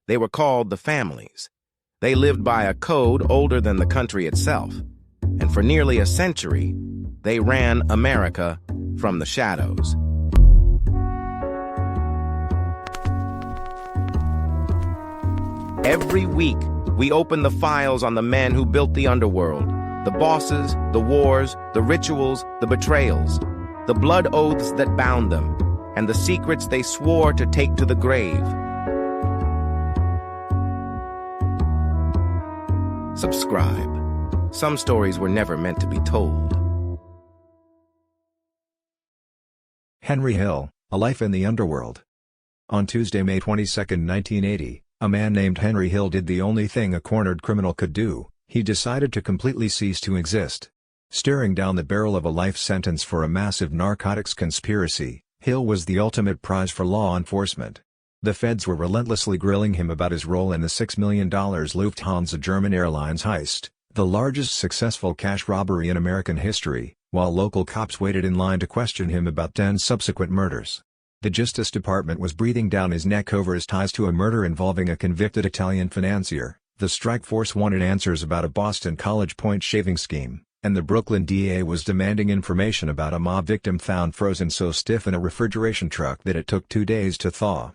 They were called the families. They lived by a code older than the country itself, and for nearly a century, they ran America from the shadows. Every week, we open the files on the men who built the underworld, the bosses, the wars, the rituals, the betrayals, the blood oaths that bound them, and the secrets they swore to take to the grave. Subscribe. Some stories were never meant to be told. Henry Hill, A Life in the Underworld. On Tuesday, May 22, 1980, a man named Henry Hill did the only thing a cornered criminal could do. He decided to completely cease to exist. Staring down the barrel of a life sentence for a massive narcotics conspiracy, Hill was the ultimate prize for law enforcement. The feds were relentlessly grilling him about his role in the $6 million Lufthansa German Airlines heist, the largest successful cash robbery in American history, while local cops waited in line to question him about 10 subsequent murders. The Justice Department was breathing down his neck over his ties to a murder involving a convicted Italian financier. The strike force wanted answers about a Boston College point-shaving scheme, and the Brooklyn DA was demanding information about a mob victim found frozen so stiff in a refrigeration truck that it took 2 days to thaw.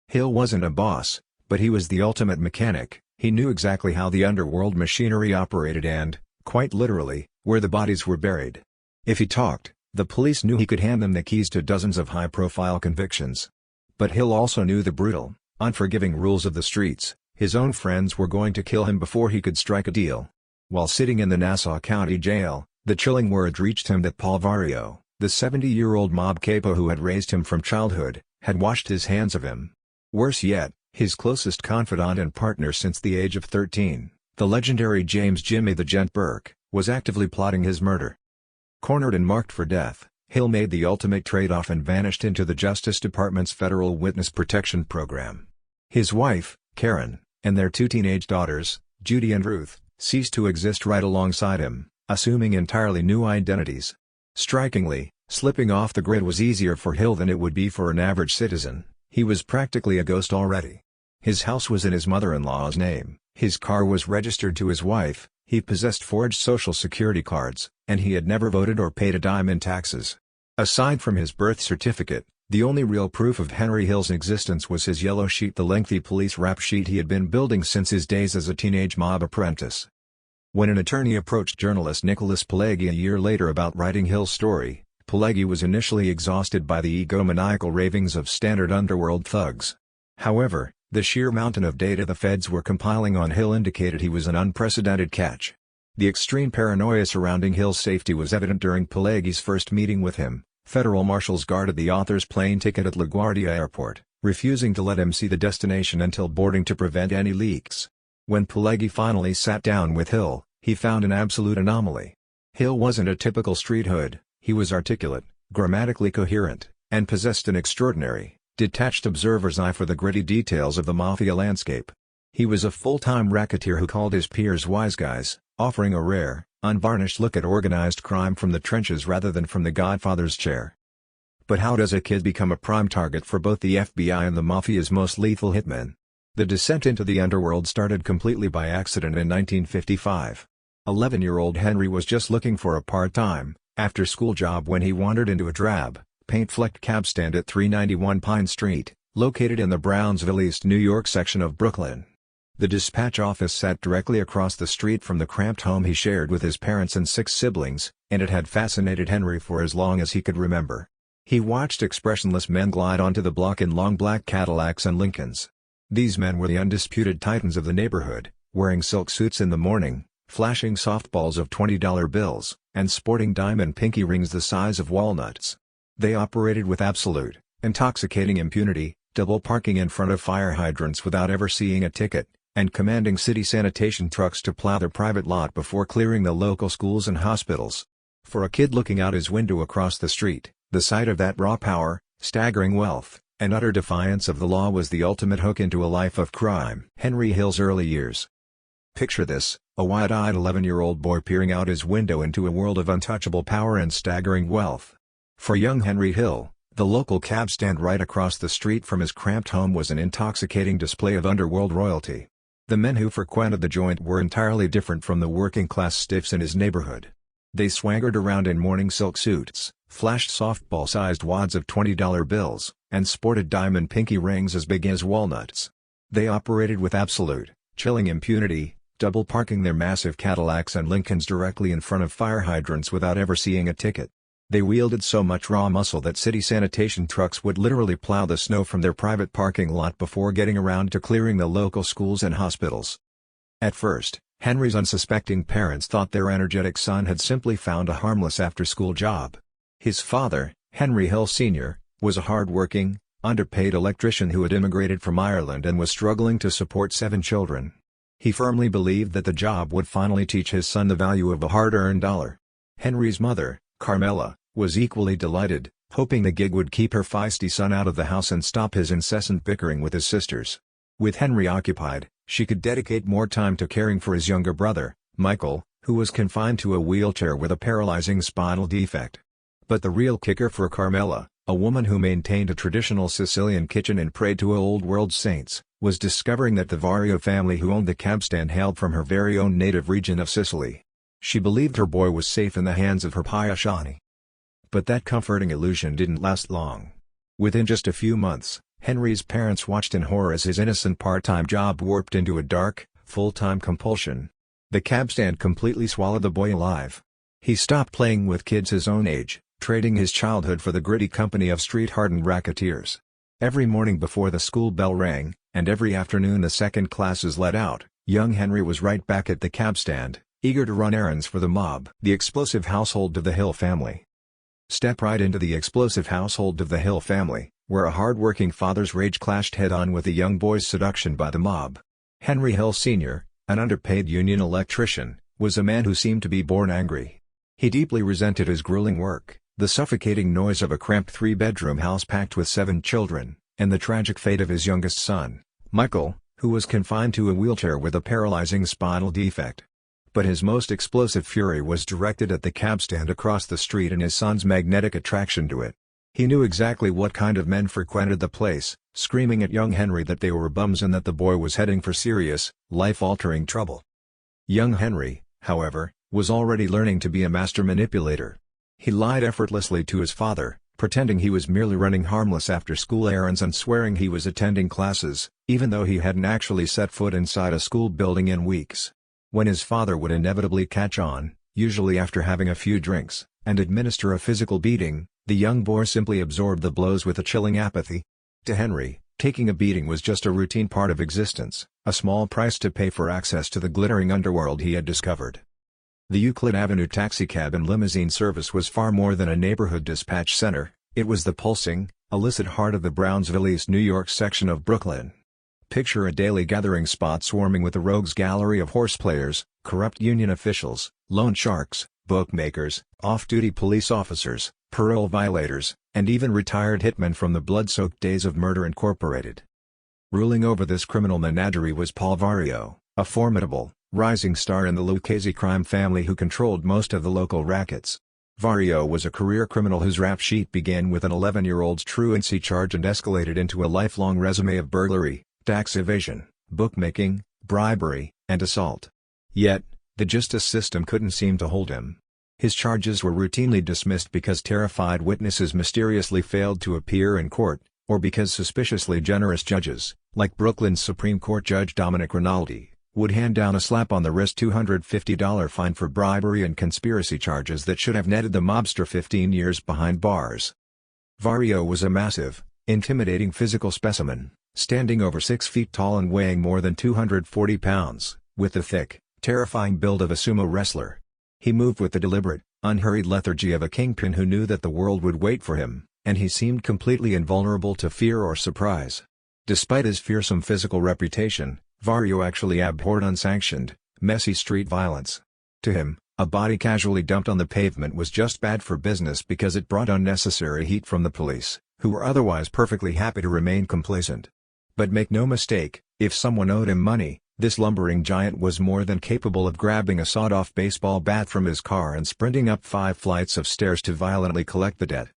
Hill wasn't a boss, but he was the ultimate mechanic. He knew exactly how the underworld machinery operated and, quite literally, where the bodies were buried. If he talked, the police knew he could hand them the keys to dozens of high-profile convictions. But Hill also knew the brutal, unforgiving rules of the streets. His own friends were going to kill him before he could strike a deal. While sitting in the Nassau County Jail, the chilling word reached him that Paul Vario, the 70-year-old mob capo who had raised him from childhood, had washed his hands of him. Worse yet, his closest confidant and partner since the age of 13, the legendary James "Jimmy the Gent" Burke, was actively plotting his murder. Cornered and marked for death, Hill made the ultimate trade-off and vanished into the Justice Department's Federal Witness Protection Program. His wife, Karen, and their 2 teenage daughters, Judy and Ruth, ceased to exist right alongside him, assuming entirely new identities. Strikingly, slipping off the grid was easier for Hill than it would be for an average citizen. He was practically a ghost already. His house was in his mother-in-law's name, his car was registered to his wife, he possessed forged social security cards, and he had never voted or paid a dime in taxes. Aside from his birth certificate, the only real proof of Henry Hill's existence was his yellow sheet, the lengthy police rap sheet he had been building since his days as a teenage mob apprentice. When an attorney approached journalist Nicholas Pileggi a year later about writing Hill's story, Pileggi was initially exhausted by the egomaniacal ravings of standard underworld thugs. However, the sheer mountain of data the feds were compiling on Hill indicated he was an unprecedented catch. The extreme paranoia surrounding Hill's safety was evident during Pileggi's first meeting with him. Federal marshals guarded the author's plane ticket at LaGuardia Airport, refusing to let him see the destination until boarding to prevent any leaks. When Pileggi finally sat down with Hill, he found an absolute anomaly. Hill wasn't a typical street hood. He was articulate, grammatically coherent, and possessed an extraordinary, detached observer's eye for the gritty details of the mafia landscape. He was a full-time racketeer who called his peers wise guys, offering a rare, unvarnished look at organized crime from the trenches rather than from the Godfather's chair. But how does a kid become a prime target for both the FBI and the Mafia's most lethal hitmen? The descent into the underworld started completely by accident in 1955. 11-year-old Henry was just looking for a part-time, after-school job when he wandered into a drab, paint-flecked cabstand at 391 Pine Street, located in the Brownsville, East New York section of Brooklyn. The dispatch office sat directly across the street from the cramped home he shared with his parents and 6 siblings, and it had fascinated Henry for as long as he could remember. He watched expressionless men glide onto the block in long black Cadillacs and Lincolns. These men were the undisputed titans of the neighborhood, wearing silk suits in the morning, flashing softballs of $20 bills, and sporting diamond pinky rings the size of walnuts. They operated with absolute, intoxicating impunity, double parking in front of fire hydrants without ever seeing a ticket, and commanding city sanitation trucks to plow their private lot before clearing the local schools and hospitals. For a kid looking out his window across the street, the sight of that raw power, staggering wealth, and utter defiance of the law was the ultimate hook into a life of crime. Henry Hill's early years. Picture this, a wide-eyed 11-year-old boy peering out his window into a world of untouchable power and staggering wealth. For young Henry Hill, The local cab stand right across the street from his cramped home was an intoxicating display of underworld royalty. The men who frequented the joint were entirely different from the working-class stiffs in his neighborhood. They swaggered around in morning silk suits, flashed softball-sized wads of $20 bills, and sported diamond pinky rings as big as walnuts. They operated with absolute, chilling impunity, double-parking their massive Cadillacs and Lincolns directly in front of fire hydrants without ever seeing a ticket. They wielded so much raw muscle that city sanitation trucks would literally plow the snow from their private parking lot before getting around to clearing the local schools and hospitals. At first, Henry's unsuspecting parents thought their energetic son had simply found a harmless after-school job. His father, Henry Hill Sr., was a hard-working, underpaid electrician who had immigrated from Ireland and was struggling to support 7 children. He firmly believed that the job would finally teach his son the value of a hard-earned dollar. Henry's mother, Carmela, was equally delighted, hoping the gig would keep her feisty son out of the house and stop his incessant bickering with his sisters. With Henry occupied, she could dedicate more time to caring for his younger brother, Michael, who was confined to a wheelchair with a paralyzing spinal defect. But the real kicker for Carmela, a woman who maintained a traditional Sicilian kitchen and prayed to old-world saints, was discovering that the Vario family who owned the cab stand hailed from her very own native region of Sicily. She believed her boy was safe in the hands of her pious auntie. But that comforting illusion didn't last long. Within just a few months, Henry's parents watched in horror as his innocent part-time job warped into a dark, full-time compulsion. The cab stand completely swallowed the boy alive. He stopped playing with kids his own age, trading his childhood for the gritty company of street-hardened racketeers. Every morning before the school bell rang, and every afternoon the second classes let out, young Henry was right back at the cab stand, eager to run errands for the mob. The explosive household of the Hill family. Step right into the explosive household of the Hill family, where a hard-working father's rage clashed head-on with a young boy's seduction by the mob. Henry Hill Sr., an underpaid union electrician, was a man who seemed to be born angry. He deeply resented his grueling work, the suffocating noise of a cramped 3-bedroom house packed with 7 children, and the tragic fate of his youngest son, Michael, who was confined to a wheelchair with a paralyzing spinal defect. But his most explosive fury was directed at the cab stand across the street and his son's magnetic attraction to it. He knew exactly what kind of men frequented the place, screaming at young Henry that they were bums and that the boy was heading for serious, life-altering trouble. Young Henry, however, was already learning to be a master manipulator. He lied effortlessly to his father, pretending he was merely running harmless after-school errands and swearing he was attending classes, even though he hadn't actually set foot inside a school building in weeks. When his father would inevitably catch on, usually after having a few drinks, and administer a physical beating, the young boy simply absorbed the blows with a chilling apathy. To Henry, taking a beating was just a routine part of existence, a small price to pay for access to the glittering underworld he had discovered. The Euclid Avenue taxicab and limousine service was far more than a neighborhood dispatch center, it was the pulsing, illicit heart of the Brownsville, East New York section of Brooklyn. Picture a daily gathering spot swarming with a rogues gallery of horse players, corrupt union officials, loan sharks, bookmakers, off-duty police officers, parole violators, and even retired hitmen from the blood-soaked days of Murder Incorporated. Ruling over this criminal menagerie was Paul Vario, a formidable, rising star in the Lucchese crime family who controlled most of the local rackets. Vario was a career criminal whose rap sheet began with an 11-year-old's truancy charge and escalated into a lifelong resume of burglary, tax evasion, bookmaking, bribery, and assault. Yet, the justice system couldn't seem to hold him. His charges were routinely dismissed because terrified witnesses mysteriously failed to appear in court, or because suspiciously generous judges, like Brooklyn's Supreme Court Judge Dominic Rinaldi, would hand down a slap-on-the-wrist $250 fine for bribery and conspiracy charges that should have netted the mobster 15 years behind bars. Vario was a massive, intimidating physical specimen, standing over 6 feet tall and weighing more than 240 pounds, with the thick, terrifying build of a sumo wrestler. He moved with the deliberate, unhurried lethargy of a kingpin who knew that the world would wait for him, and he seemed completely invulnerable to fear or surprise. Despite his fearsome physical reputation, Vario actually abhorred unsanctioned, messy street violence. To him, a body casually dumped on the pavement was just bad for business because it brought unnecessary heat from the police, who were otherwise perfectly happy to remain complacent. But make no mistake, if someone owed him money, this lumbering giant was more than capable of grabbing a sawed-off baseball bat from his car and sprinting up 5 flights of stairs to violently collect the debt.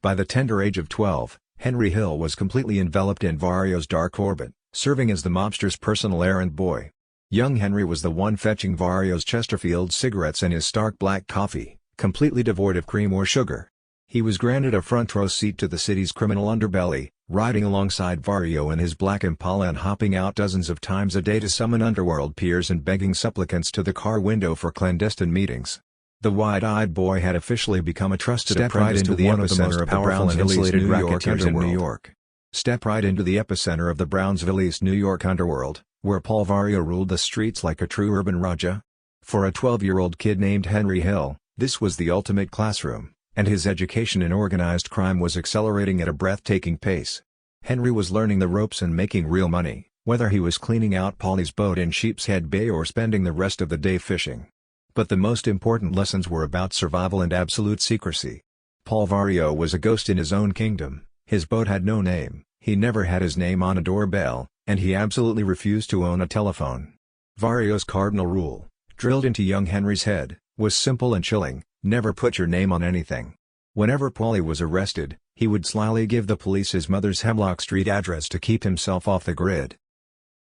By the tender age of 12, Henry Hill was completely enveloped in Vario's dark orbit, serving as the mobster's personal errand boy. Young Henry was the one fetching Vario's Chesterfield cigarettes and his Stark black coffee, completely devoid of cream or sugar. He was granted a front row seat to the city's criminal underbelly, riding alongside Vario in his black Impala and hopping out dozens of times a day to summon underworld peers and begging supplicants to the car window for clandestine meetings. The wide-eyed boy had officially become a trusted apprentice to one of the most powerful and insulated racketeers in New York. Step right into the epicenter of the Brownsville, East New York underworld, where Paul Vario ruled the streets like a true urban raja. For a 12-year-old kid named Henry Hill, this was the ultimate classroom, and his education in organized crime was accelerating at a breathtaking pace. Henry was learning the ropes and making real money, whether he was cleaning out Paulie's boat in Sheepshead Bay or spending the rest of the day fishing. But the most important lessons were about survival and absolute secrecy. Paul Vario was a ghost in his own kingdom. His boat had no name, he never had his name on a doorbell, and he absolutely refused to own a telephone. Vario's cardinal rule, drilled into young Henry's head, was simple and chilling: never put your name on anything. Whenever Paulie was arrested, he would slyly give the police his mother's Hemlock Street address to keep himself off the grid.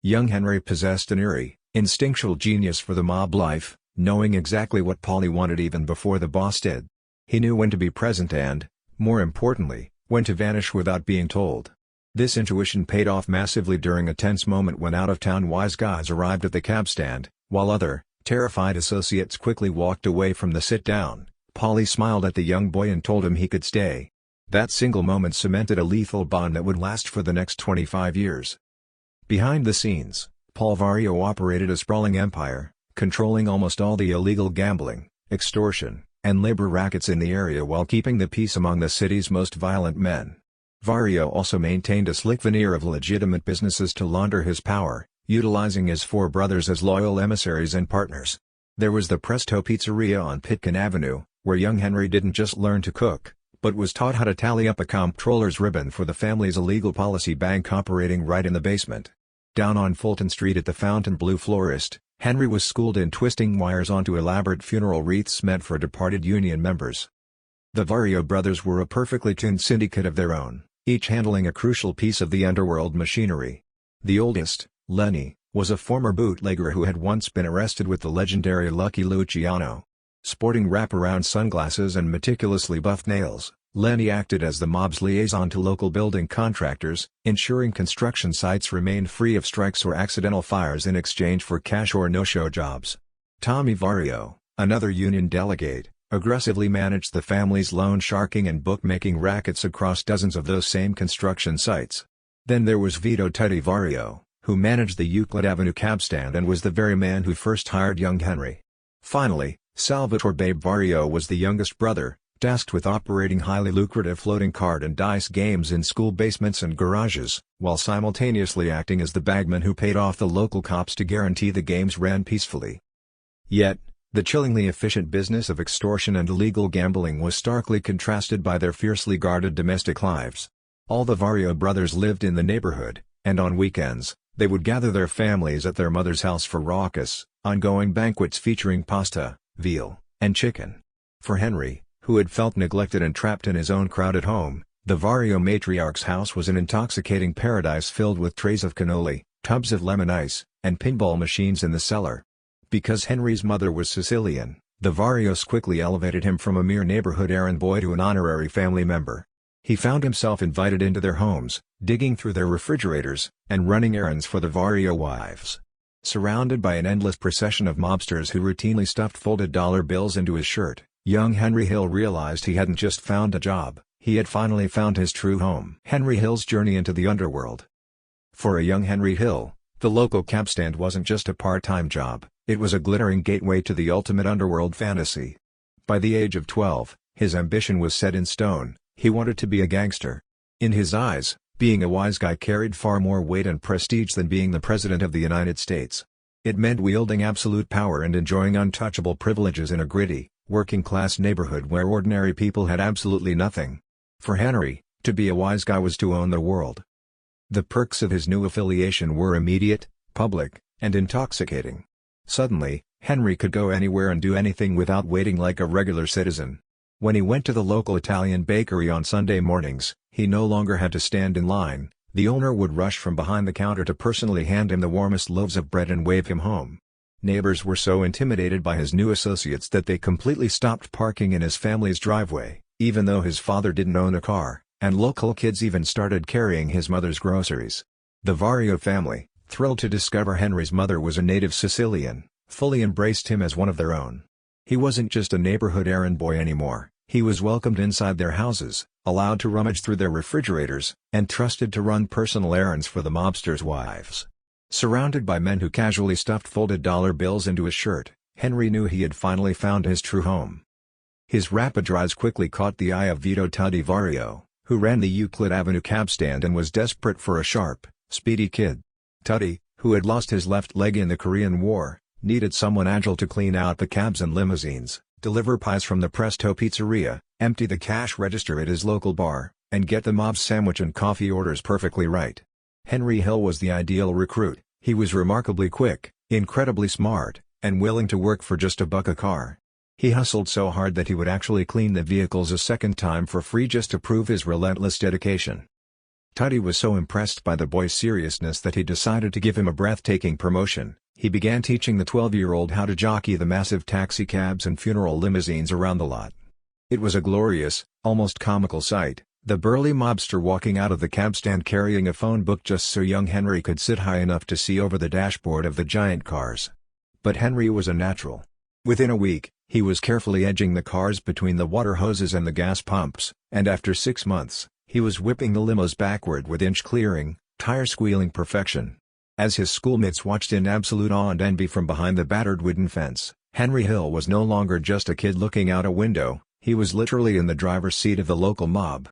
Young Henry possessed an eerie, instinctual genius for the mob life, knowing exactly what Paulie wanted even before the boss did. He knew when to be present and, more importantly, when to vanish without being told. This intuition paid off massively during a tense moment when out-of-town wise guys arrived at the cabstand, while other, terrified associates quickly walked away from the sit-down. Paulie smiled at the young boy and told him he could stay. That single moment cemented a lethal bond that would last for the next 25 years. Behind the scenes, Paul Vario operated a sprawling empire, controlling almost all the illegal gambling, extortion, and labor rackets in the area while keeping the peace among the city's most violent men. Vario also maintained a slick veneer of legitimate businesses to launder his power, utilizing his four brothers as loyal emissaries and partners. There was the Presto Pizzeria on Pitkin Avenue, where young Henry didn't just learn to cook, but was taught how to tally up a comptroller's ribbon for the family's illegal policy bank operating right in the basement. Down on Fulton Street at the Fontainebleau Florist, Henry was schooled in twisting wires onto elaborate funeral wreaths meant for departed Union members. The Vario brothers were a perfectly tuned syndicate of their own, each handling a crucial piece of the underworld machinery. The oldest, Lenny, was a former bootlegger who had once been arrested with the legendary Lucky Luciano. Sporting wraparound sunglasses and meticulously buffed nails, Lenny acted as the mob's liaison to local building contractors, ensuring construction sites remained free of strikes or accidental fires in exchange for cash or no-show jobs. Tommy Vario, another union delegate, aggressively managed the family's loan sharking and bookmaking rackets across dozens of those same construction sites. Then there was Vito Teddy Vario, who managed the Euclid Avenue cabstand and was the very man who first hired young Henry. Finally, Salvatore Babe Vario was the youngest brother, tasked with operating highly lucrative floating card and dice games in school basements and garages, while simultaneously acting as the bagman who paid off the local cops to guarantee the games ran peacefully. Yet, the chillingly efficient business of extortion and illegal gambling was starkly contrasted by their fiercely guarded domestic lives. All the Vario brothers lived in the neighborhood, and on weekends, they would gather their families at their mother's house for raucous, ongoing banquets featuring pasta, veal, and chicken. For Henry, who had felt neglected and trapped in his own crowded home, the Vario matriarch's house was an intoxicating paradise filled with trays of cannoli, tubs of lemon ice, and pinball machines in the cellar. Because Henry's mother was Sicilian, the Varios quickly elevated him from a mere neighborhood errand boy to an honorary family member. He found himself invited into their homes, digging through their refrigerators, and running errands for the Vario wives. Surrounded by an endless procession of mobsters who routinely stuffed folded dollar bills into his shirt, young Henry Hill realized he hadn't just found a job, he had finally found his true home. Henry Hill's journey into the underworld. For a young Henry Hill, the local cabstand wasn't just a part-time job, it was a glittering gateway to the ultimate underworld fantasy. By the age of 12, his ambition was set in stone: he wanted to be a gangster. In his eyes, being a wise guy carried far more weight and prestige than being the President of the United States. It meant wielding absolute power and enjoying untouchable privileges in a gritty, working-class neighborhood where ordinary people had absolutely nothing. For Henry, to be a wise guy was to own the world. The perks of his new affiliation were immediate, public, and intoxicating. Suddenly, Henry could go anywhere and do anything without waiting like a regular citizen. When he went to the local Italian bakery on Sunday mornings, he no longer had to stand in line. The owner would rush from behind the counter to personally hand him the warmest loaves of bread and wave him home. Neighbors were so intimidated by his new associates that they completely stopped parking in his family's driveway, even though his father didn't own a car, and local kids even started carrying his mother's groceries. The Vario family, thrilled to discover Henry's mother was a native Sicilian, fully embraced him as one of their own. He wasn't just a neighborhood errand boy anymore, he was welcomed inside their houses, allowed to rummage through their refrigerators, and trusted to run personal errands for the mobsters' wives. Surrounded by men who casually stuffed folded dollar bills into his shirt, Henry knew he had finally found his true home. His rapid rise quickly caught the eye of Vito Tutti Vario, who ran the Euclid Avenue cabstand and was desperate for a sharp, speedy kid. Tutti, who had lost his left leg in the Korean War, needed someone agile to clean out the cabs and limousines, deliver pies from the Presto Pizzeria, empty the cash register at his local bar, and get the mob's sandwich and coffee orders perfectly right. Henry Hill was the ideal recruit. He was remarkably quick, incredibly smart, and willing to work for just $1 a car. He hustled so hard that he would actually clean the vehicles a second time for free just to prove his relentless dedication. Tutti was so impressed by the boy's seriousness that he decided to give him a breathtaking promotion. He began teaching the 12-year-old how to jockey the massive taxicabs and funeral limousines around the lot. It was a glorious, almost comical sight, the burly mobster walking out of the cabstand carrying a phone book just so young Henry could sit high enough to see over the dashboard of the giant cars. But Henry was a natural. Within a week, he was carefully edging the cars between the water hoses and the gas pumps, and after 6 months, he was whipping the limos backward with inch-clearing, tire-squealing perfection. As his schoolmates watched in absolute awe and envy from behind the battered wooden fence, Henry Hill was no longer just a kid looking out a window, he was literally in the driver's seat of the local mob.